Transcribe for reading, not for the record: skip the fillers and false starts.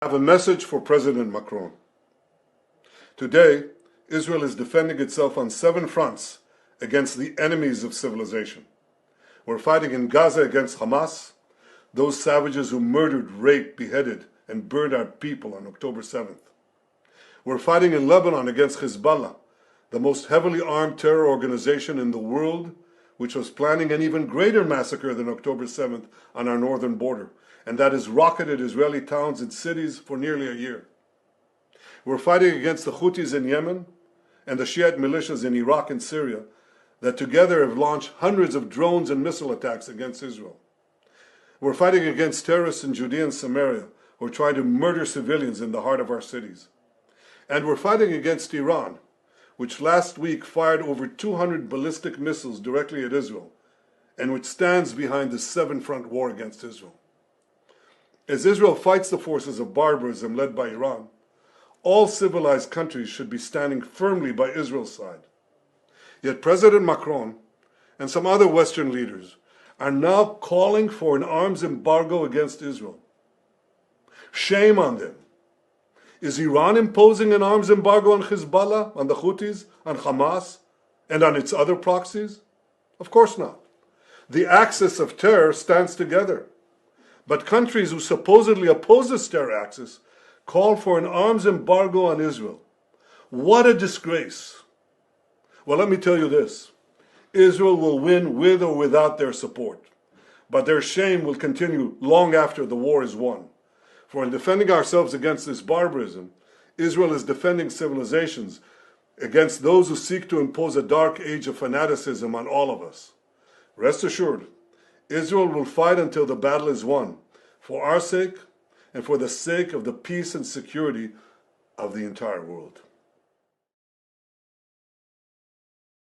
I have a message for President Macron. Today, Israel is defending itself on 7 fronts against the enemies of civilization. We're fighting in Gaza against Hamas, those savages who murdered, raped, beheaded, and burned our people on October 7th. We're fighting in Lebanon against Hezbollah, the most heavily armed terror organization in the world, which was planning an even greater massacre than October 7th on our northern border, and that has rocketed Israeli towns and cities for nearly a year. We're fighting against the Houthis in Yemen and the Shiite militias in Iraq and Syria that together have launched hundreds of drones and missile attacks against Israel. We're fighting against terrorists in Judea and Samaria who are trying to murder civilians in the heart of our cities. And we're fighting against Iran, which last week fired over 200 ballistic missiles directly at Israel, and which stands behind the 7-front war against Israel. As Israel fights the forces of barbarism led by Iran, all civilized countries should be standing firmly by Israel's side. Yet President Macron and some other Western leaders are now calling for an arms embargo against Israel. Shame on them. Is Iran imposing an arms embargo on Hezbollah, on the Houthis, on Hamas, and on its other proxies? Of course not. The axis of terror stands together. But countries who supposedly oppose this terror axis call for an arms embargo on Israel. What a disgrace. Well, let me tell you this. Israel will win with or without their support. But their shame will continue long after the war is won. For in defending ourselves against this barbarism, Israel is defending civilizations against those who seek to impose a dark age of fanaticism on all of us. Rest assured, Israel will fight until the battle is won, for our sake and for the sake of the peace and security of the entire world.